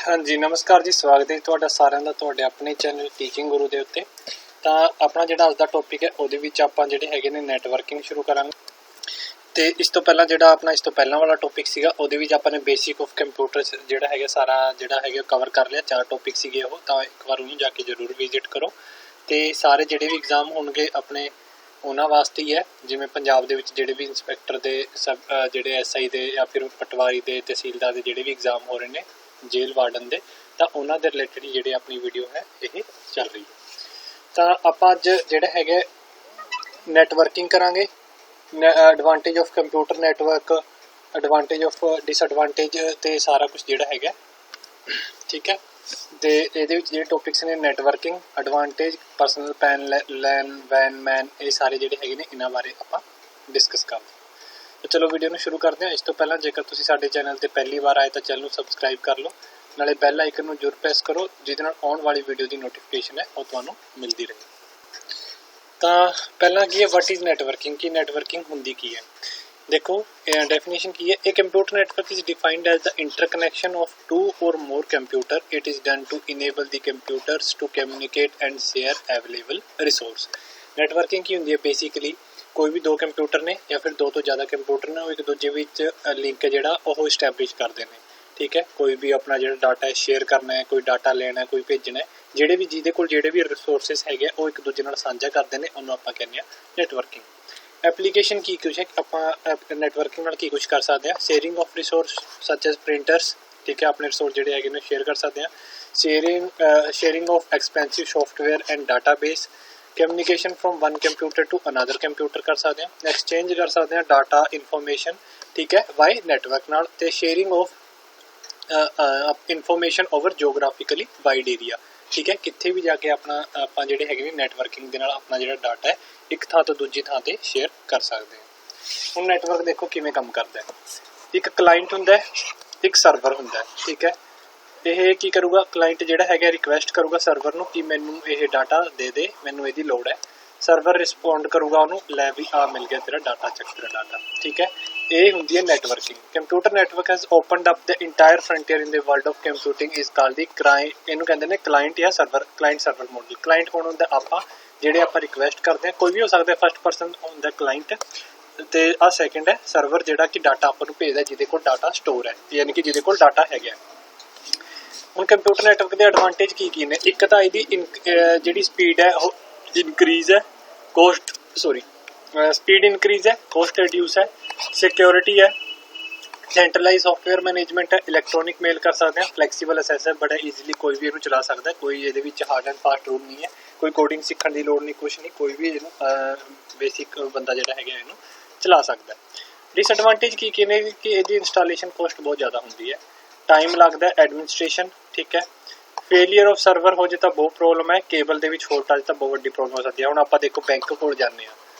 हाँ जी नमस्कार जी, स्वागत है तुहाडा सारिਆਂ ਦਾ ਤੁਹਾਡੇ ਆਪਣੇ ਚੈਨਲ ਟੀਚਿੰਗ ਗੁਰੂ ਦੇ ਉੱਤੇ। ਤਾਂ ਆਪਣਾ ਜਿਹੜਾ ਅੱਜ ਦਾ ਟੌਪਿਕ ਹੈ ਉਹਦੇ ਵਿੱਚ ਆਪਾਂ ਜਿਹੜੇ ਹੈਗੇ ਨੇ ਨੈਟਵਰਕਿੰਗ ਸ਼ੁਰੂ ਕਰਾਂਗੇ। ਤੇ ਇਸ ਤੋਂ ਪਹਿਲਾਂ ਜਿਹੜਾ ਆਪਣਾ ਇਸ ਤੋਂ ਪਹਿਲਾਂ ਵਾਲਾ ਟੌਪਿਕ ਸੀਗਾ ਉਹਦੇ ਵਿੱਚ ਆਪਾਂ ਨੇ ਬੇਸਿਕ ਆਫ ਕੰਪਿਊਟਰਸ ਜਿਹੜਾ ਹੈਗਾ ਸਾਰਾ ਜਿਹੜਾ ਹੈਗਾ ਕਵਰ ਕਰ ਲਿਆ। 4 ਟੌਪਿਕ ਸੀਗੇ ਉਹ, ਤਾਂ ਇੱਕ ਵਾਰ ਉਹਨੂੰ ਜਾ ਕੇ ਜ਼ਰੂਰ ਵਿਜ਼ਿਟ ਕਰੋ। ਤੇ ਸਾਰੇ ਜਿਹੜੇ ਵੀ ਐਗਜ਼ਾਮ ਹੋਣਗੇ ਆਪਣੇ ਉਹਨਾਂ ਵਾਸਤੇ ਹੀ ਹੈ, ਜਿਵੇਂ ਪੰਜਾਬ ਦੇ ਵਿੱਚ ਜਿਹੜੇ ਵੀ ਇੰਸਪੈਕਟਰ ਦੇ ਜਿਹੜੇ SI ਦੇ ਜਾਂ ਫਿਰ ਪਟਵਾਰੀ ਦੇ ਤਹਿਸੀਲਦਾਰ ਦੇ ਜਿਹੜੇ ਵੀ ਐਗਜ਼ਾਮ ਹੋ ਰਹੇ ਨੇ ਜੇਲ੍ਹ ਵਾਰਡਨ ਦੇ, ਤਾਂ ਉਹਨਾਂ ਦੇ ਰਿਲੇਟਡ ਜਿਹੜੇ ਆਪਣੀ ਵੀਡੀਓ ਹੈ ਇਹ ਚੱਲ ਰਹੀ ਹੈ। ਤਾਂ ਆਪਾਂ ਅੱਜ ਜਿਹੜਾ ਹੈਗਾ ਨੈਟਵਰਕਿੰਗ ਕਰਾਂਗੇ, advantage of computer network, advantage of disadvantage ਤੇ ਸਾਰਾ ਕੁਝ ਜਿਹੜਾ ਹੈਗਾ ਠੀਕ ਹੈ। ਤੇ ਇਹਦੇ ਵਿੱਚ ਜਿਹੜੇ ਟੌਪਿਕਸ ਨੇ ਨੈਟਵਰਕਿੰਗ, ਐਡਵਾਂਟੇਜ, ਪਰਸਨਲ ਪੈਨ ਲੈਨ ਵੈਨ ਮੈਨ, ਇਹ ਸਾਰੇ ਜਿਹੜੇ ਹੈਗੇ ਨੇ ਇਹਨਾਂ ਬਾਰੇ ਆਪਾਂ ਡਿਸਕਸ ਕਰਦੇ ਹਾਂ। तो चलो वीडियो ਨੂੰ ਸ਼ੁਰੂ ਕਰਦੇ ਹਾਂ। ਇਸ ਤੋਂ ਪਹਿਲਾਂ ਜੇਕਰ ਤੁਸੀਂ ਸਾਡੇ ਚੈਨਲ ਤੇ ਪਹਿਲੀ ਵਾਰ ਆਏ ਤਾਂ ਚੈਨਲ ਨੂੰ ਸਬਸਕ੍ਰਾਈਬ ਕਰ ਲਓ, ਨਾਲੇ ਬੈਲ ਆਈਕਨ ਨੂੰ ਜ਼ਰੂਰ ਪ੍ਰੈਸ ਕਰੋ ਜਿਹਦੇ ਨਾਲ ਆਉਣ ਵਾਲੀ ਵੀਡੀਓ ਦੀ ਨੋਟੀਫਿਕੇਸ਼ਨ ਹੈ ਉਹ ਤੁਹਾਨੂੰ ਮਿਲਦੀ ਰਹੇ। ਤਾਂ ਪਹਿਲਾਂ ਕੀ ਹੈ, what is networking, Ki networking ਹੁੰਦੀ ਕੀ ਹੈ। ਦੇਖੋ ਡੈਫੀਨੇਸ਼ਨ ਕੀ ਹੈ। A computer network is defined as the interconnection of 2 or more computer. It is done to enable the computers to communicate and share available resource. Networking ਕੀ ਹੁੰਦੀ ਹੈ, basically ਕੋਈ ਵੀ 2 computer ਨੇ ਜਾਂ ਫਿਰ 2 ਤੋਂ ਜ਼ਿਆਦਾ ਕੰਪਿਊਟਰ ਨੇ, ਉਹ ਇੱਕ ਦੂਜੇ ਵਿੱਚ ਲਿੰਕ ਜਿਹੜਾ ਉਹ ਇਸਟੈਬਲਿਸ਼ ਕਰਦੇ ਨੇ। ਠੀਕ ਹੈ, ਕੋਈ ਵੀ ਆਪਣਾ ਜਿਹੜਾ ਡਾਟਾ ਹੈ ਸ਼ੇਅਰ ਕਰਨਾ ਹੈ, ਕੋਈ ਡਾਟਾ ਲੈਣਾ ਹੈ, ਕੋਈ ਭੇਜਣਾ ਹੈ, ਜਿਹੜੇ ਵੀ ਜਿਹਦੇ ਕੋਲ ਜਿਹੜੇ ਵੀ ਰਿਸੋਰਸਿਸ ਹੈਗੇ ਉਹ ਇੱਕ ਦੂਜੇ ਨਾਲ ਸਾਂਝਾ ਕਰਦੇ ਨੇ, ਉਹਨੂੰ ਆਪਾਂ ਕਹਿੰਦੇ ਹਾਂ ਨੈਟਵਰਕਿੰਗ। ਐਪਲੀਕੇਸ਼ਨ ਕੀ ਕੁਛ ਹੈ, ਆਪਾਂ ਨੈਟਵਰਕਿੰਗ ਨਾਲ ਕੀ ਕੁਛ ਕਰ ਸਕਦੇ ਹਾਂ। ਸ਼ੇਅਰਿੰਗ ਆਫ ਰਿਸੋਰਸ ਸੱਚ ਐਜ਼ ਪ੍ਰਿੰਟਰਸ, ਠੀਕ ਹੈ, ਆਪਣੇ ਰਿਸੋਰਸ ਜਿਹੜੇ ਹੈਗੇ ਨੇ ਸ਼ੇਅਰ ਕਰ ਸਕਦੇ ਹਾਂ। Sharing of expensive software and database, communication from one computer to another computer ਕਰ ਸਕਦੇ ਹਾਂ। ਐਕਸਚੇਂਜ ਕਰ ਸਕਦੇ ਹਾਂ ਡਾਟਾ ਇਨਫੋਰਮੇਸ਼ਨ, ਠੀਕ ਹੈ, ਬਾਈ ਨੈਟਵਰਕ ਨਾਲ। ਤੇ sharing of information over geographically wide area, ਠੀਕ ਹੈ, ਕਿੱਥੇ ਵੀ ਜਾ ਕੇ ਆਪਾਂ ਜਿਹੜੇ ਹੈਗੇ ਨੇ ਨੈਟਵਰਕਿੰਗ ਦੇ ਨਾਲ ਆਪਣਾ ਜਿਹੜਾ ਡਾਟਾ ਹੈ ਇੱਕ ਥਾਂ ਤੋਂ ਦੂਜੀ ਥਾਂ ਤੇ ਸ਼ੇਅਰ ਕਰ ਸਕਦੇ ਹਾਂ। ਹੁਣ ਨੈਟਵਰਕ ਦੇਖੋ ਕਿਵੇਂ ਕੰਮ ਕਰਦਾ ਹੈ। ਇੱਕ ਕਲਾਇੰਟ ਹੁੰਦਾ ਹੈ, ਇੱਕ ਸਰਵਰ ਹੁੰਦਾ ਹੈ, ਠੀਕ ਹੈ। ਇਹ ਕੀ ਕਰੂਗਾ, ਕਲਾਇੰਟ ਜਿਹੜਾ ਹੈਗਾ ਰਿਕੁਐਸਟ ਕਰੂਗਾ ਸਰਵਰ ਨੂੰ ਕਿ ਮੈਨੂੰ ਇਹ ਡਾਟਾ ਦੇ ਦੇ, ਮੈਨੂੰ ਇਹਦੀ ਲੋੜ ਹੈ। ਸਰਵਰ ਰਿਸਪੌਂਡ ਕਰੂਗਾ ਉਹਨੂੰ, ਲੈ ਵੀ ਆ ਮਿਲ ਗਿਆ ਤੇਰਾ ਡਾਟਾ, ਚੱਕ ਤੇਰਾ ਡਾਟਾ, ਠੀਕ ਹੈ। ਇਹ ਹੁੰਦੀ ਹੈ networking. Computer network has opened up the entire frontier in the world of computing is called ਦੀ ਇਹਨੂੰ ਕਹਿੰਦੇ ਨੇ ਕਲਾਇੰਟ ਜਾਂ server. Client server model. Client ਕੌਣ ਹੁੰਦਾ, ਆਪਾਂ ਜਿਹੜੇ ਆਪਾਂ ਰਿਕੁਐਸਟ ਕਰਦੇ ਹਾਂ, ਕੋਈ ਵੀ ਹੋ ਸਕਦਾ। ਫਸਟ ਪਰਸਨ ਹੁੰਦਾ ਕਲਾਇੰਟ ਤੇ ਆਹ ਸੈਕਿੰਡ ਹੈ ਸਰਵਰ, ਜਿਹੜਾ ਕਿ ਡਾਟਾ ਆਪਾਂ ਨੂੰ ਭੇਜਦਾ, ਜਿਹਦੇ ਕੋਲ ਡਾਟਾ ਸਟੋਰ ਹੈ, ਯਾਨੀ ਕਿ ਜਿਹਦੇ ਕੋਲ ਡਾਟਾ ਹੈਗਾ। ਹੁਣ ਕੰਪਿਊਟਰ ਨੈਟਵਰਕ ਦੇ ਐਡਵਾਂਟੇਜ ਕੀ ਕੀ ਨੇ। ਇੱਕ ਤਾਂ ਇਹਦੀ ਜਿਹੜੀ ਸਪੀਡ ਹੈ ਉਹ ਇਨਕਰੀਜ਼ ਹੈ, ਸਪੀਡ ਇਨਕਰੀਜ਼ ਹੈ, ਕੋਸਟ ਰਿਡਿਊਸ ਹੈ, ਸਿਕਿਉਰਿਟੀ ਹੈ, ਸੈਂਟਰਲਾਈਜ਼ ਸੌਫਟਵੇਅਰ ਮੈਨੇਜਮੈਂਟ ਹੈ, ਇਲੈਕਟ੍ਰੋਨਿਕ ਮੇਲ ਕਰ ਸਕਦੇ ਹਾਂ, ਫਲੈਕਸੀਬਲ ਅਸੈਸ ਹੈ, ਬੜਾ ਈਜ਼ੀਲੀ ਕੋਈ ਵੀ ਇਹਨੂੰ ਚਲਾ ਸਕਦਾ, ਕੋਈ ਇਹਦੇ ਵਿੱਚ ਹਾਰਡ ਐਂਡ ਫਾਸਟ ਰੂਲ ਨਹੀਂ ਹੈ, ਕੋਈ ਕੋਡਿੰਗ ਸਿੱਖਣ ਦੀ ਲੋੜ ਨਹੀਂ, ਕੁਛ ਨਹੀਂ, ਕੋਈ ਵੀ ਇਹਨੂੰ ਬੇਸਿਕ ਬੰਦਾ ਜਿਹੜਾ ਹੈਗਾ ਇਹਨੂੰ ਚਲਾ ਸਕਦਾ। ਡਿਸਐਡਵਾਂਟੇਜ ਕੀ ਕੀ ਨੇ ਕਿ ਇਹਦੀ ਇੰਸਟਾਲੇਸ਼ਨ ਕੋਸਟ ਬਹੁਤ ਜ਼ਿਆਦਾ ਹੁੰਦੀ ਹੈ, ਟਾਈਮ ਲੱਗਦਾ, ਐਡਮਿਨਿਸਟ੍ਰੇਸ਼ਨ, ਠੀਕ ਹੈ। ਫੇਲੀਅਰ ਆਫ ਸਰਵਰ ਹੋ ਜੇ ਤਾਂ ਬਹੁਤ ਪ੍ਰੋਬਲਮ ਹੈ, ਕੇਬਲ ਦੇ ਵਿੱਚ ਫੋਲਟ ਆ ਜੇ ਤਾਂ ਬਹੁਤ ਵੱਡੀ ਪ੍ਰੋਬਲਮ ਹੋ ਸਕਦੀ ਹੈ। ਹੁਣ ਆਪਾਂ ਦੇਖੋ ਬੈਂਕ ਕੋਲ ਜਾਂਦੇ ਹਾਂ,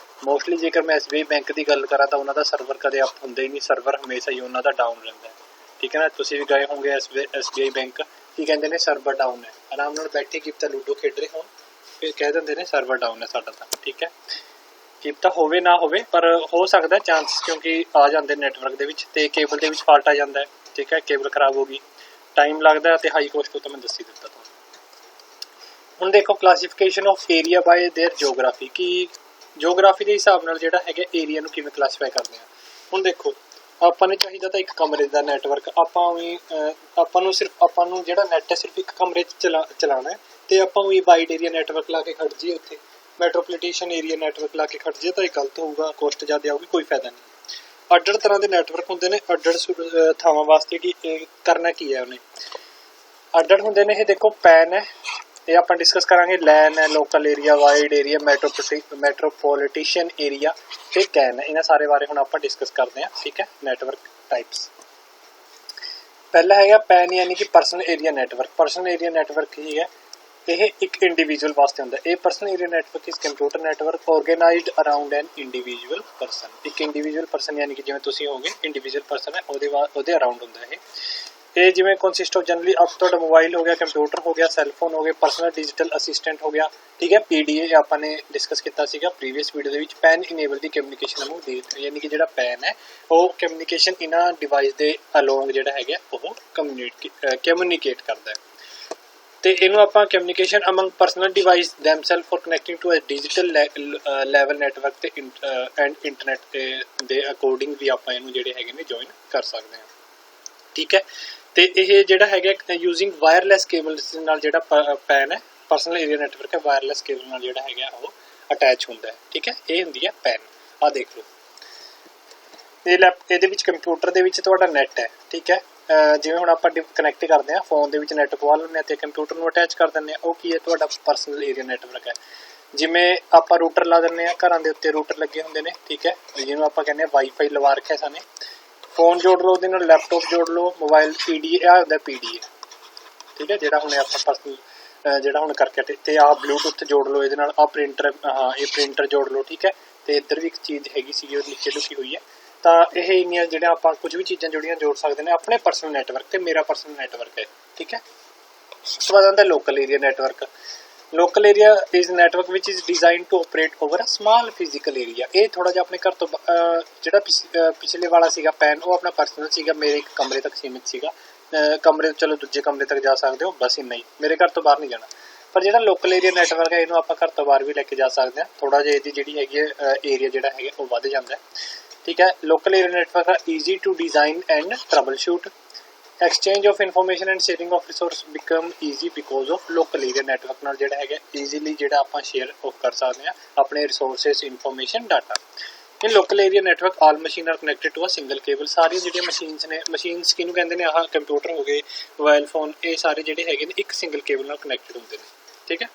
ਮੋਸਟਲੀ ਜੇਕਰ ਮੈਂ SBI ਬੈਂਕ ਦੀ ਗੱਲ ਕਰਾਂ ਤਾਂ ਉਹਨਾਂ ਦਾ ਸਰਵਰ ਕਦੇ ਅਪ ਹੁੰਦਾ ਹੀ ਨਹੀਂ, ਸਰਵਰ ਹਮੇਸ਼ਾ ਹੀ ਉਹਨਾਂ ਦਾ ਡਾਊਨ ਰਹਿੰਦਾ ਹੈ, ਠੀਕ ਹੈ ਨਾ। ਤੁਸੀਂ ਵੀ ਗਏ ਹੋਗੇ SBI ਬੈਂਕ, ਕੀ ਕਹਿੰਦੇ ਨੇ, ਸਰਵਰ ਡਾਊਨ ਹੈ। ਆਰਾਮ ਨਾਲ ਬੈਠੇ ਕੀਤਾ ਲੂਡੋ ਖੇਡ ਰਹੇ ਹੋਣ, ਫਿਰ ਕਹਿ ਦਿੰਦੇ ਨੇ ਸਰਵਰ ਡਾਊਨ ਹੈ ਸਾਡਾ ਤਾਂ, ਠੀਕ ਹੈ। ਤਾਂ ਹੋਵੇ ਨਾ ਹੋਵੇ, ਪਰ ਹੋ ਸਕਦਾ ਚਾਂਸ, ਕਿਉਂਕਿ ਆ ਜਾਂਦੇ ਨੈਟਵਰਕ ਦੇ ਵਿੱਚ। ਤੇ ਕੇਬਲ ਦੇ ਵਿੱਚ ਫਾਲਟ ਆ ਜਾਂਦਾ ਹੈ, ਠੀਕ ਹੈ, ਕੇਬਲ ਖਰਾਬ ਹੋ ਗਈ, ਟਾਈਮ ਲੱਗਦਾ ਤੇ ਹਾਈ ਕੋਸਟ ਤਾਂ ਮੈਂ ਦੱਸ ਹੀ ਦਿੱਤਾ ਤੁਹਾਨੂੰ। ਹੁਣ ਦੇਖੋ classification of area by their geography, ਕਿ ਜਿਓਗ੍ਰਾਫੀ ਦੇ ਹਿਸਾਬ ਨਾਲ ਜਿਹੜਾ ਹੈਗਾ ਏਰੀਆ ਨੂੰ ਕਿਵੇਂ ਕਲਾਸੀਫਾਈ ਕਰਦੇ ਹਾਂ। ਹੁਣ ਦੇਖੋ ਆਪਾਂ ਨੂੰ ਚਾਹੀਦਾ ਤਾਂ ਇੱਕ ਕਮਰੇ ਦਾ ਨੈਟਵਰਕ, ਆਪਾਂ ਨੂੰ ਜਿਹੜਾ ਨੈਟ ਹੈ ਸਿਰਫ ਇੱਕ ਕਮਰੇ 'ਚ ਚਲਾਉਣਾ ਹੈ, ਤੇ ਆਪਾਂ ਵੀ ਵਾਈਡ ਏਰੀਆ ਨੈਟਵਰਕ ਲਾ ਕੇ ਖੜ ਜਾਈਏ, ਉੱਥੇ ਮੈਟਰੋਪੋਲੀਟਨ ਏਰੀਆ ਨੈਟਵਰਕ ਲਾ ਕੇ ਖੜ ਜਾਈਏ ਤਾਂ ਇਹ ਗਲਤ ਹੋਊਗਾ, ਕੋਸਟ ਜ਼ਿਆਦਾ ਆਊਗੀ, ਕੋਈ ਫਾਇਦਾ ਨਹੀਂ। ਅੱਡ ਤਰ੍ਹਾਂ ਦੇ ਨੈਟਵਰਕ ਹੁੰਦੇ ਨੇ, ਅੱਡ ਥਾਵਾਂ ਵਾਸਤੇ ਕੀ ਕਰਨਾ ਕੀ ਹੈ ਉਹਨੇ, ਅੱਡ ਹੁੰਦੇ ਨੇ। ਇਹ ਦੇਖੋ ਪੈਨ ਹੈ, ਇਹ ਆਪਾਂ ਡਿਸਕਸ ਕਰਾਂਗੇ। ਲੈਨ ਹੈ, local area, wide area, metropolitan area ਤੇ ਕੈਨ ਹੈ। ਇਹਨਾਂ ਸਾਰੇ ਬਾਰੇ ਹੁਣ ਆਪਾਂ ਡਿਸਕਸ ਕਰਦੇ ਹਾਂ, ਠੀਕ ਹੈ। ਨੈਟਵਰਕ ਟਾਈਪਸ, ਪਹਿਲਾ ਹੈਗਾ ਪੈਨ, ਯਾਨੀ ਕਿ personal area network. Personal area network ਹੀ ਹੈ, ਇਹ ਇੱਕ ਇੰਡੀਵਿਜੂਅਲ ਵਾਸਤੇ ਹੁੰਦਾ। ਇਹ ਪਰਸਨਲ ਏਰੀਆ ਨੈਟਵਰਕ ਇਸ computer network organised around an individual person. ਇੱਕ ਇੰਡੀਵਿਜੂਅਲ ਪਰਸਨ ਯਾਨੀ ਕਿ ਜਿਵੇਂ ਤੁਸੀਂ ਹੋਗੇ, ਇੰਡੀਵਿਜੂਅਲ ਪਰਸਨ ਹੈ, ਉਹਦੇ ਅਰਾਊਂਡ ਹੁੰਦਾ ਇਹ। ਇਹ ਜਿਵੇਂ ਕੰਸਿਸਟ ਆਫ ਜਨਰਲੀ ਤੁਹਾਡਾ ਮੋਬਾਈਲ ਹੋ ਗਿਆ, ਕੰਪਿਊਟਰ ਹੋ ਗਿਆ, ਸੈੱਲਫੋਨ ਹੋ ਗਏ, ਪਰਸਨਲ ਡਿਜੀਟਲ ਅਸਿਸਟੈਂਟ ਹੋ ਗਿਆ, ਠੀਕ ਹੈ। ਪੀਡੀਏ ਆਪਾਂ ਨੇ ਡਿਸਕਸ ਕੀਤਾ ਸੀਗਾ ਪ੍ਰੀਵੀਅਸ ਵੀਡੀਓ ਦੇ ਵਿੱਚ। ਪੈਨ ਇਨੇਬਲ ਦੀ ਕਮਿਊਨੀਕੇਸ਼ਨ ਅਮੰਗ ਦੀ, ਯਾਨੀ ਕਿ ਜਿਹੜਾ ਪੈਨ ਹੈ ਉਹ ਕਮਿਊਨੀਕੇਸ਼ਨ ਇਹਨਾਂ ਡਿਵਾਈਸ ਦੇ ਅਲੋਂਗ ਜਿਹੜਾ ਹੈਗਾ ਉਹ ਕਮਿਊਨੀਕੇਟ ਕਰਦਾ ਹੈ। ਤੇ ਇਹਨੂੰ ਆਪਾਂ communication among personal device themself for connecting to a digital level network ਤੇ ਐਂਡ ਇੰਟਰਨੈਟ ਦੇ ਅਕੋਰਡਿੰਗ ਵੀ ਆਪਾਂ ਇਹਨੂੰ ਜਿਹੜੇ ਹੈਗੇ ਨੇ ਜੁਆਇਨ ਕਰ ਸਕਦੇ ਹਾਂ, ਠੀਕ ਹੈ। ਤੇ ਇਹ ਜਿਹੜਾ ਹੈਗਾ ਯੂਜ਼ਿੰਗ ਵਾਇਰਲੈਸ ਕੇਬਲ ਨਾਲ ਜਿਹੜਾ ਪੈਨ ਹੈ ਪਰਸਨਲ ਏਰੀਆ ਨੈਟਵਰਕ ਹੈ, ਵਾਇਰਲੈਸ ਕੇਬਲ ਨਾਲ ਜਿਹੜਾ ਹੈਗਾ ਉਹ ਅਟੈਚ ਹੁੰਦਾ ਹੈ, ਠੀਕ ਹੈ। ਇਹ ਹੁੰਦੀ ਹੈ ਪੈਨ। ਆਹ ਦੇਖ ਲਓ, ਇਹਦੇ ਵਿੱਚ ਕੰਪਿਊਟਰ ਦੇ ਵਿੱਚ ਤੁਹਾਡਾ ਨੈਟ ਹੈ, ਠੀਕ ਹੈ। ਜਿਵੇਂ ਹੁਣ ਆਪਾਂ ਕਨੈਕਟ ਕਰਦੇ ਹਾਂ ਫੋਨ ਦੇ ਵਿੱਚ ਨੈਟ ਪਵਾ ਲੈਂਦੇ ਹਾਂ ਤੇ ਕੰਪਿਊਟਰ ਨੂੰ ਅਟੈਚ ਕਰ ਦਿੰਦੇ ਹਾਂ, ਉਹ ਕੀ ਹੈ ਤੁਹਾਡਾ ਪਰਸਨਲ ਏਰੀਆ ਨੈਟਵਰਕ ਹੈ। ਜਿਵੇਂ ਆਪਾਂ ਰੂਟਰ ਲਾ ਦਿੰਦੇ ਹਾਂ, ਘਰਾਂ ਦੇ ਉੱਤੇ ਰੂਟਰ ਲੱਗੇ ਹੁੰਦੇ ਨੇ, ਠੀਕ ਹੈ, ਜਿਹਨੂੰ ਆਪਾਂ ਕਹਿੰਦੇ ਹਾਂ ਵਾਈਫਾਈ ਲਵਾ ਰੱਖਿਆ ਸਾਨੇ। ਫੋਨ ਜੋੜ ਲਓ ਉਹਦੇ ਨਾਲ, ਲੈਪਟਾਪ ਜੋੜ ਲਓ, ਮੋਬਾਈਲ ਪੀਡੀਏ, ਆਹ ਹੁੰਦਾ ਪੀਡੀਏ, ਠੀਕ ਹੈ, ਜਿਹੜਾ ਹੁਣ ਆਪਾਂ ਪਰਸਨਲ ਜਿਹੜਾ ਹੁਣ ਕਰਕੇ ਤੇ ਆਹ ਬਲੂਟੁੱਥ ਜੋੜ ਲਓ ਇਹਦੇ ਨਾਲ, ਆਹ ਪ੍ਰਿੰਟਰ, ਹਾਂ ਇਹ ਪ੍ਰਿੰਟਰ ਜੋੜ ਲਓ, ਠੀਕ ਹੈ। ਤੇ ਇੱਧਰ ਵੀ ਇੱਕ ਚੀਜ਼ ਹੈਗੀ ਸੀਗੀ ਉਹ ਨੀਚੇ ਲੁਕੀ ਹੋਈ ਹੈ। ਤਾਂ ਇਹ ਇੰਨੀਆਂ ਜਿਹੜੀਆਂ ਆਪਾਂ ਕੁਝ ਵੀ ਚੀਜ਼ਾਂ ਜਿਹੜੀਆਂ ਜੋੜ ਸਕਦੇ ਨੇ ਆਪਣੇ ਪਰਸਨਲ ਨੈਟਵਰਕ ਤੇ ਮੇਰਾ ਪਰਸਨਲ ਨੈਟਵਰਕ ਹੈ, ਠੀਕ ਹੈ। ਉਸ ਤੋਂ ਬਾਅਦ ਆਉਂਦਾ local area network. Local area is network which is design to operate over a small physical area. ਇਹ ਥੋੜਾ ਜਿਹਾ ਆਪਣੇ ਘਰ ਤੋਂ ਜਿਹੜਾ ਪਿਛਲੇ ਵਾਲਾ ਸੀਗਾ ਪੈਨ ਉਹ ਆਪਣਾ ਪਰਸਨਲ ਸੀਗਾ, ਮੇਰੇ ਇੱਕ ਕਮਰੇ ਤੱਕ ਸੀਮਿਤ ਸੀਗਾ। ਕਮਰੇ ਤੋਂ ਚਲੋ ਦੂਜੇ ਕਮਰੇ ਤੱਕ ਜਾ ਸਕਦੇ ਹੋ, ਬਸ ਇੰਨਾ ਹੀ, ਮੇਰੇ ਘਰ ਤੋਂ ਬਾਹਰ ਨਹੀਂ ਜਾਣਾ। ਪਰ ਜਿਹੜਾ ਲੋਕਲ ਏਰੀਆ ਨੈਟਵਰਕ ਹੈ ਇਹਨੂੰ ਆਪਾਂ ਘਰ ਤੋਂ ਬਾਹਰ ਵੀ ਲੈ ਕੇ ਜਾ ਸਕਦੇ ਹਾਂ, ਥੋੜਾ ਜਿਹਾ ਇਹਦੀ ਜਿਹੜੀ ਹੈਗੀ ਹੈ ਏਰੀਆ ਜਿਹੜਾ ਹੈਗਾ ਉਹ ਵੱਧ ਜਾਂਦਾ ਹੈ, ਠੀਕ ਹੈ। Local area network a easy to design and troubleshoot. Exchange of information and sharing of resource become easy because of local area network ਨਾਲ ਜਿਹੜਾ ਹੈਗਾ ਈਜ਼ੀਲੀ ਜਿਹੜਾ ਆਪਾਂ ਸ਼ੇਅਰ ਕਰ ਸਕਦੇ ਹਾਂ ਆਪਣੇ resources, information, data. In local area network all machine are connected to a single cable. ਸਾਰੀਆਂ ਜਿਹੜੀਆਂ ਮਸ਼ੀਨਸ ਨੇ, ਮਸ਼ੀਨਸ ਕਿਹਨੂੰ ਕਹਿੰਦੇ ਨੇ, ਆਹ ਕੰਪਿਊਟਰ ਹੋ ਗਏ, ਮੋਬਾਈਲ ਫੋਨ, ਇਹ ਸਾਰੇ ਜਿਹੜੇ ਹੈਗੇ ਨੇ ਇੱਕ ਸਿੰਗਲ ਕੇਬਲ ਨਾਲ ਕਨੈਕਟਡ ਹੁੰਦੇ ਨੇ, ਠੀਕ ਹੈ।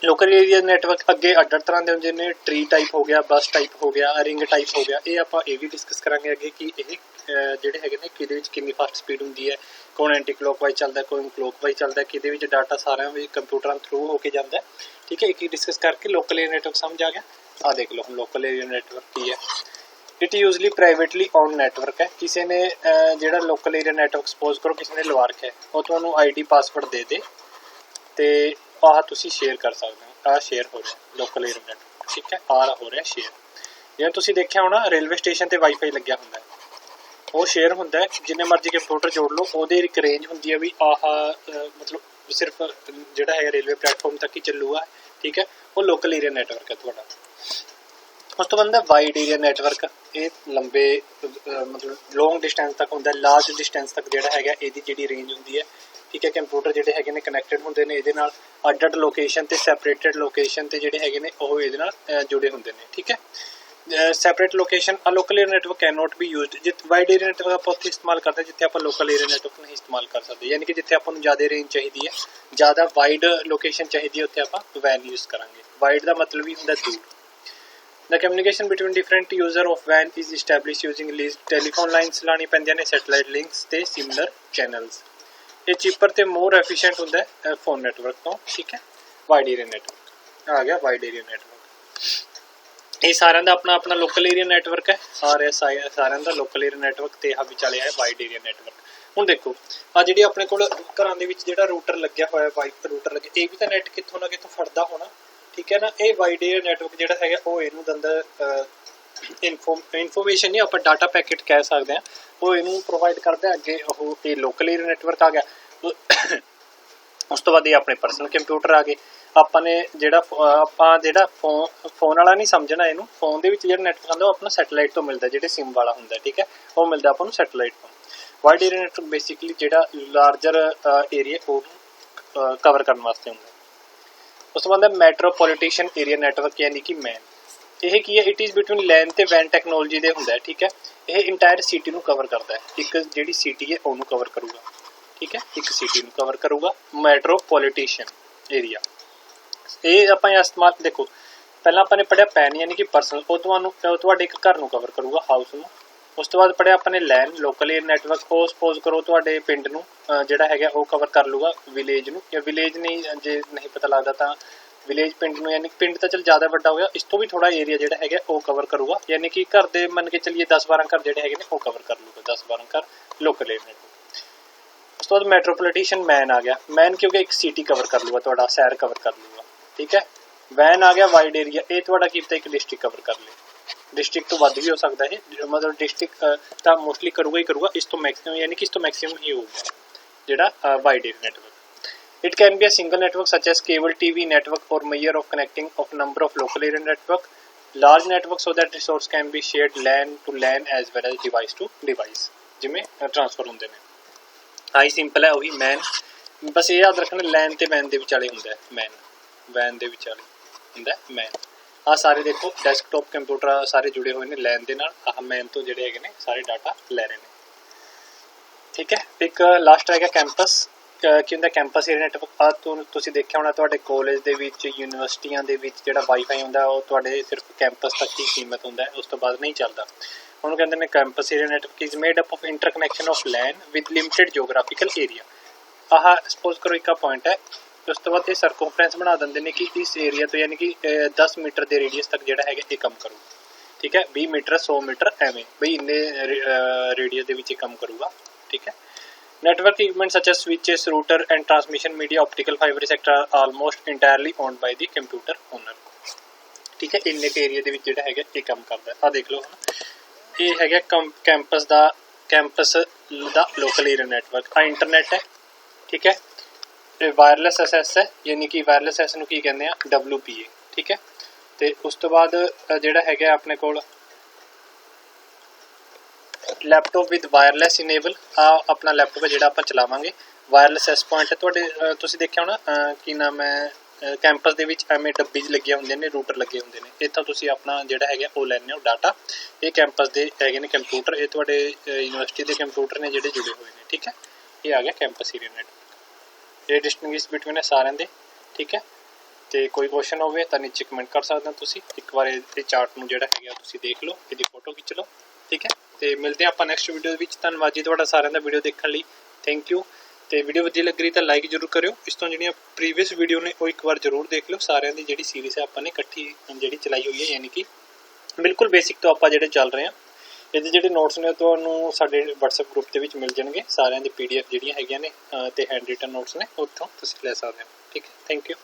ਲੋਕਲ ਏਰੀਆ ਨੈਟਵਰਕ ਅੱਗੇ ਅੱਡ ਤਰ੍ਹਾਂ ਦੇ ਹੁੰਦੇ ਨੇ, ਟਰੀ ਟਾਈਪ ਹੋ ਗਿਆ, ਬਸ ਟਾਈਪ ਹੋ ਗਿਆ, ਰਿੰਗ ਟਾਈਪ ਹੋ ਗਿਆ। ਇਹ ਆਪਾਂ ਇਹ ਵੀ ਡਿਸਕਸ ਕਰਾਂਗੇ ਅੱਗੇ ਕਿ ਇਹ ਜਿਹੜੇ ਹੈਗੇ ਨੇ ਕਿਹਦੇ ਵਿੱਚ ਕਿੰਨੀ ਫਾਸਟ ਸਪੀਡ ਹੁੰਦੀ ਹੈ, ਕੌਣ ਐਂਟੀ ਕਲੋਕਵਾਈਜ਼ ਚੱਲਦਾ, ਕੋਈ ਕਲੋਕਵਾਈਜ਼ ਚੱਲਦਾ, ਕਿਹਦੇ ਵਿੱਚ ਡਾਟਾ ਸਾਰਿਆਂ ਵਿੱਚ ਕੰਪਿਊਟਰਾਂ ਥਰੂ ਹੋ ਕੇ ਜਾਂਦਾ, ਠੀਕ ਹੈ। ਇੱਕ ਹੀ ਡਿਸਕਸ ਕਰਕੇ ਲੋਕਲ ਏਰੀਆ ਨੈਟਵਰਕ ਸਮਝ ਆ ਗਿਆ। ਆਹ ਦੇਖ ਲਓ ਹੁਣ ਲੋਕਲ ਏਰੀਆ ਨੈਟਵਰਕ ਕੀ ਹੈ। It usually privately own network ਹੈ। ਕਿਸੇ ਨੇ ਜਿਹੜਾ ਲੋਕਲ ਏਰੀਆ ਨੈਟਵਰਕ ਸਪੋਜ਼ ਕਰੋ ਕਿਸੇ ਨੇ ਲਵਾ ਰੱਖਿਆ, ਉਹ ਤੁਹਾਨੂੰ ਆਈਡੀ ਪਾਸਵਰਡ ਦੇ ਦੇ ਤੇ ਆਹ ਤੁਸੀਂ ਸ਼ੇਅਰ ਕਰ ਸਕਦੇ ਹੋ। ਆਹ ਸ਼ੇਅਰ ਹੋ ਰਿਹਾ ਲੋਕਲ ਏਰੀਆ ਨੈਟਵਰਕ, ਠੀਕ ਹੈ, ਆਹ ਹੋ ਰਿਹਾ ਸ਼ੇਅਰ। ਜਿਵੇਂ ਤੁਸੀਂ ਦੇਖਿਆ ਹੋਣਾ ਰੇਲਵੇ ਸਟੇਸ਼ਨ ਤੇ ਵਾਈਫਾਈ ਲੱਗਿਆ ਹੁੰਦਾ ਹੈ, ਉਹ ਸ਼ੇਅਰ ਹੁੰਦਾ ਹੈ, ਜਿੰਨੇ ਮਰਜ਼ੀ ਕੰਪਿਊਟਰ ਜੋੜ ਲਓ, ਉਹਦੇ ਇੱਕ ਰੇਂਜ ਹੁੰਦੀ ਹੈ ਵੀ ਆਹ ਮਤਲਬ ਸਿਰਫ ਜਿਹੜਾ ਹੈਗਾ ਰੇਲਵੇ ਪਲੇਟਫਾਰਮ ਤੱਕ ਹੀ ਚੱਲੂਗਾ, ਠੀਕ ਹੈ। ਉਹ ਲੋਕਲ ਏਰੀਆ ਨੈਟਵਰਕ ਹੈ ਤੁਹਾਡਾ। ਉਸ ਤੋਂ ਬਾਅਦ ਵਾਈਡ ਏਰੀਆ ਨੈਟਵਰਕ। ਇਹ ਲੰਬੇ ਮਤਲਬ ਲੌਂਗ ਡਿਸਟੈਂਸ ਤੱਕ ਹੁੰਦਾ, ਲਾਰਜ ਡਿਸਟੈਂਸ ਤੱਕ ਜਿਹੜਾ ਹੈਗਾ ਇਹਦੀ ਜਿਹੜੀ ਰੇਂਜ ਹੁੰਦੀ ਹੈ, ਠੀਕ ਹੈ। ਕੰਪਿਊਟਰ ਜਿਹੜੇ ਹੈਗੇ ਨੇ ਕਨੈਕਟਡ ਹੁੰਦੇ ਨੇ ਇਹਦੇ ਨਾਲ, ਅੱਡ ਲੋਕੇਸ਼ਨ ਤੇ ਸੈਪਰੇਟਡ ਲੋਕੇਸ਼ਨ ਤੇ ਜਿਹੜੇ ਹੈਗੇ ਨੇ ਉਹ ਇਹਦੇ ਨਾਲ ਜੁੜੇ ਹੁੰਦੇ ਨੇ, ਠੀਕ ਹੈ। ਸੈਪਰੇਟ ਲੋਕੇਸ਼ਨ ਆ local area network can note B used. ਜਿੱਥੇ ਵਾਈਡ ਏਰੀਆ ਨੈਟਵਰਕ ਆਪਾਂ ਉੱਥੇ ਇਸਤੇਮਾਲ ਕਰਦੇ ਜਿੱਥੇ ਆਪਾਂ ਲੋਕਲ ਏਰੀਆ ਨੈਟਵਰਕ ਨਹੀਂ ਇਸਤੇਮਾਲ ਕਰ ਸਕਦੇ, ਯਾਨੀ ਕਿ ਜਿੱਥੇ ਆਪਾਂ ਨੂੰ ਜ਼ਿਆਦਾ ਰੇਂਜ ਚਾਹੀਦੀ ਹੈ, ਜ਼ਿਆਦਾ ਵਾਈਡ ਲੋਕੇਸ਼ਨ ਚਾਹੀਦੀ ਹੈ, ਉੱਥੇ ਆਪਾਂ WAN ਯੂਜ਼ ਕਰਾਂਗੇ। ਵਾਈਡ ਦਾ ਮਤਲਬ ਹੀ ਹੁੰਦਾ ਦੂਰ। The communication between different user of WAN is established using telephone lines ਲਾਣੀ ਪੈਂਦੀਆਂ ਨੇ, ਸੈਟੇਲਾਈਟ ਲਿੰਕਸ ਤੇ ਸਿਮਿਲਰ ਚੈਨਲਸ। ਇਹ ਚੀਪਰ ਤੇ ਮੋਰ ਐਫੀਸ਼ੀਐਂਟ ਹੁੰਦਾ ਹੈ ਫੋਨ ਨੈਟਵਰਕ ਤੋਂ, ਠੀਕ ਹੈ। ਵਾਈਡ ਏਰੀਆ ਨੈਟਵਰਕ ਆ ਗਿਆ, ਵਾਈਡ ਏਰੀਆ ਨੈਟਵਰਕ। ਇਹ ਸਾਰਿਆਂ ਦਾ ਆਪਣਾ ਆਪਣਾ ਲੋਕਲ ਏਰੀਆ ਨੈਟਵਰਕ ਹੈ, ਸਾਰਿਆਂ ਦਾ ਲੋਕਲ ਏਰੀਆ ਨੈਟਵਰਕ ਤੇ ਆ ਵਿਚਾਲੇ ਹੈ ਵਾਈਡ ਏਰੀਆ ਨੈਟਵਰਕ। ਹੁਣ ਦੇਖੋ ਆ ਜਿਹੜੀ ਆਪਣੇ ਕੋਲ ਘਰਾਂ ਦੇ ਵਿੱਚ ਜਿਹੜਾ ਰੂਟਰ ਲੱਗਿਆ ਹੋਇਆ, ਵਾਈਫਾਈ ਰੂਟਰ ਲੱਗਿਆ, ਇਹ ਵੀ ਤਾਂ ਨੈਟ ਕਿੱਥੋਂ ਨਾ ਕਿੱਥੋਂ ਫੜਦਾ ਹੋਣਾ, ਠੀਕ ਹੈ ਨਾ। ਇਹ ਵਾਈਡ ਏਰੀਆ ਨੈਟਵਰਕ ਜਿਹੜਾ ਹੈਗਾ ਉਹ ਇਹਨੂੰ ਦਿੰਦਾ ਇਨਫੋਰਮੇਸ਼ਨ ਨਹੀਂ, ਆਪਾਂ ਡਾਟਾ ਪੈਕੇਟ ਕਹਿ ਸਕਦੇ ਹਾਂ, ਉਹ ਇਹਨੂੰ ਪ੍ਰੋਵਾਈਡ ਕਰਦਾ ਅੱਗੇ। ਉਹ ਇਹ ਲੋਕਲ ਏਰੀਆ ਨੈਟਵਰਕ ਆ ਗਿਆ। ਉਸ ਤੋਂ ਬਾਅਦ ਇਹ ਆਪਣੇ ਪਰਸਨਲ ਕੰਪਿਊਟਰ ਆ ਗਏ। ਆਪਾਂ ਨੇ ਜਿਹੜਾ ਫੋਨ ਵਾਲਾ ਨਹੀਂ ਸਮਝਣਾ ਇਹਨੂੰ, ਫੋਨ ਦੇ ਵਿੱਚ ਜਿਹੜਾ ਨੈਟਵਰਕ ਆਉਂਦਾ ਉਹ ਆਪਣਾ ਸੈਟੇਲਾਈਟ ਤੋਂ ਮਿਲਦਾ, ਜਿਹੜੇ ਸਿਮ ਵਾਲਾ ਹੁੰਦਾ, ਠੀਕ ਹੈ, ਉਹ ਮਿਲਦਾ ਆਪਾਂ ਨੂੰ ਸੈਟੇਲਾਈਟ ਤੋਂ। ਵਾਈਡ ਏਰੀਆ ਨੈਟਵਰਕ ਬੇਸਿਕਲੀ ਜਿਹੜਾ ਲਾਰਜਰ ਏਰੀਆ ਉਹ ਕਵਰ ਕਰਨ ਵਾਸਤੇ ਹੁੰਦਾ। ਉਸ ਤੋਂ ਬਾਅਦ ਮੈਟਰੋਪੋਲੀਟਨ ਏਰੀਆ ਨੈਟਵਰਕ ਯਾਨੀ ਕਿ ਮੈਨ। ਇਹ ਕੀ ਹੈ, ਇਟ ਇਜ਼ ਬਿਟਵੀਨ ਲੈਨ ਤੇ ਵੈਨ ਟੈਕਨੋਲੋਜੀ ਦੇ ਹੁੰਦਾ ਹੈ, ਠੀਕ ਹੈ। ਇਹ ਇੰਟਾਇਰ ਸਿਟੀ ਨੂੰ ਕਵਰ ਕਰਦਾ ਹੈ, ਇੱਕ ਜਿਹੜੀ ਸਿਟੀ ਹੈ ਉਹਨੂੰ ਕਵਰ ਕਰੂਗਾ, ਠੀਕ ਹੈ, ਇੱਕ ਸਿਟੀ ਨੂੰ ਕਵਰ ਕਰੂਗਾ ਮੈਟਰੋਪੋਲੀਟਨ ਏਰੀਆ। ਇਹ ਆਪਾਂ ਇਸਤੇਮਾਲ ਦੇਖੋ, ਪਹਿਲਾਂ ਆਪਾਂ ਨੇ ਪੜਿਆ ਪੈਨ ਯਾਨੀ ਕਿ ਪਰਸਨਲ, ਉਹ ਤੁਹਾਨੂੰ ਤੁਹਾਡੇ ਇੱਕ ਘਰ ਨੂੰ ਕਵਰ ਕਰੂਗਾ, ਹਾਊਸ ਨੂੰ। ਉਸ ਤੋਂ ਬਾਅਦ ਪੜਿਆ ਆਪਾਂ ਨੇ ਲੈਨ ਲੋਕਲ ਏਰੀਆ ਨੈਟਵਰਕ, ਉਹ ਸਪੋਜ਼ ਕਰੋ ਤੁਹਾਡੇ ਪਿੰਡ ਨੂੰ ਜਿਹੜਾ ਹੈਗਾ ਉਹ ਕਵਰ ਕਰ ਲੂਗਾ ਵਿਲੇਜ ਨੂੰ, ਜਾਂ ਵਿਲੇਜ ਨਹੀਂ ਜੇ ਨਹੀਂ ਪਤਾ ਲੱਗਦਾ ਤਾਂ ਵਿਲੇਜ ਪਿੰਡ ਨੂੰ, ਯਾਨੀ ਪਿੰਡ ਤਾਂ ਚਲ ਜ਼ਿਆਦਾ ਵੱਡਾ ਹੋ ਗਿਆ, ਇਸ ਤੋਂ ਵੀ ਥੋੜਾ ਏਰੀਆ ਜਿਹੜਾ ਹੈਗਾ ਉਹ ਕਵਰ ਕਰੂਗਾ, ਯਾਨੀ ਕਿ ਘਰ ਦੇ ਮੰਨ ਕੇ ਚੱਲੀਏ 10-12 ਘਰ ਜਿਹੜੇ ਹੈਗੇ ਨੇ ਉਹ ਕਵਰ ਕਰ ਲੂਗਾ, 10-12 ਘਰ ਲੋਕਲ ਏਰੀਆ ਨੈਟਵਰਕ। ਤੋਂ ਬਾਅਦ ਮੈਟਰੋਪੋਲੀਟਨ ਮੈਨ ਆ ਗਿਆ। ਮੈਨ ਕਿਉਂਕਿ ਇੱਕ ਸਿਟੀ ਕਵਰ ਕਰ ਲੂਗਾ, ਤੁਹਾਡਾ शहर कवर कर लूगा, ठीक है। वैन आ गया वाइड एरिया, ये थोड़ा की एक डिस्ट्रिक्ट कवर कर ले, डिस्ट्रिक्ट तो वध भी हो सकता है, मतलब डिस्ट्रिक्ट तो मोस्टली करूगा ही करूगा, इस तो मैक्सिमम यानी कि इस तो मैक्सिमम ही होगा जोड़ा wide area network. It can be a single network such as cable TV network और major of connecting of number of local area network, large network so that resource can be shared LAN to LAN as well as device to device, जिमें transfer होंगे ने। I simple है वही man, बस ये याद रखना लैन ते मैन दे विचाले हुंदा है मैन, वैन दे विचाले हुंदा है मैन। आ सारे देखो डेस्कटॉप कंप्यूटर सारे जुड़े हुए ने लैन दे नाल, आह मैन तो जिहड़े हैगे ने सारे डाटा लै रहे ने, ठीक है। एक लास्ट है कैंपस, की हुंदा कैंपस एरिया नेटवर्क। आ तुसीं देखिया होना तुहाडे कॉलेज दे विच यूनीवर्सिटियां दे विच जिहड़ा वाईफाई हुंदा ओह तुहाडे सिर्फ कैंपस तक ही सीमित हुंदा है, उस तो बाद नहीं चलदा। ਉਹਨੂੰ ਕਹਿੰਦੇ ਨੇ campus area network is made up of interconnection of LAN with limited geographical area. Ah suppose करो एक पॉइंट है, उस तो बाद ये सरकमफ्रेंस बना देंगे ने कि इस एरिया तो यानी कि 10 मीटर के रेडियस तक जोड़ा है ये कम करूगा, ठीक है। 20 मीटर 100 मीटर एवें बई इन्ने रेडियस के विच कम करूगा, ठीक है। Network equipment such as switches router and transmission media optical fibre sector are almost entirely owned by the computer owner, ठीक है। इन्ने के एरिया के विच जोड़ा है ये कम करता है। आ देख लो ये है कैंपस दा लोकल एरिया नेटवर्क। आ इंटरनेट है, ठीक है। वायरलैस एसएस है, यानी कि वायरलैस एस नूं की कहते हैं WPA, ठीक है। तो उस तो बाद जिहड़ा है अपने कोल लैपटॉप विद वायरलैस इनेबल, आ अपना लैपटॉप है जिहड़ा आपां चलावांगे। वायरलैस एस पॉइंट है तुहाडे तुसीं देखिया होना कि नाम है कैंपस दे विच एवें डब्बे लगे होंदे ने, रूटर लगे होंदे ने, इत्थों तुसीं अपना जिहड़ा है ओह लैंदे हो डाटा। ये कैंपस दे हैगे ने कंप्यूटर, ये तुहाडे यूनीवर्सिटी दे कंप्यूटर ने जिहड़े जुड़े हुए ने, ठीक है। ये आ गया कैंपस एरिया नेटवर्क, ये डिस्टिंग्विश बिटवीन है सारिਆਂ ਦੇ, ठीक है। तो कोई क्वेश्चन होवे तां नीचे कमेंट कर सकते हो तुसीं, एक बार ये चार्ट नूं जिहड़ा है तुसीं देख लो, इहदी फोटो खिच लो, ठीक है। तो मिलते हैं आपां नैक्सट वीडियो विच। धन्नवाद जी तुहाडा सारिਆਂ दा वीडियो देखण लई, थैंक यू। तो वीडियो वधिया लग रही तो लाइक जरूर करियो, इस तो जिहड़ियां प्रीवियस वीडियो ने वो एक बार जरूर देख लो। सारिਆਂ दी जिहड़ी सीरीज़ है आपां ने इकट्ठी जिहड़ी चलाई हुई है, यानी कि बिल्कुल बेसिक तो आपां जिहड़े चल रहे हैं। ਇਹਦੇ ਜਿਹੜੇ ਨੋਟਸ ਨੇ ਤੁਹਾਨੂੰ ਸਾਡੇ WhatsApp ਗਰੁੱਪ ਦੇ ਵਿੱਚ ਮਿਲ ਜਾਣਗੇ, ਸਾਰਿਆਂ ਦੀ PDF ਜਿਹੜੀਆਂ ਹੈਗੀਆਂ ਨੇ ਤੇ ਹੈਂਡ ਰਿਟਨ ਨੋਟਸ ਨੇ ਉੱਥੋਂ ਤੁਸੀਂ ਲੈ ਸਕਦੇ ਹੋ, ਠੀਕ ਹੈ। Thank you.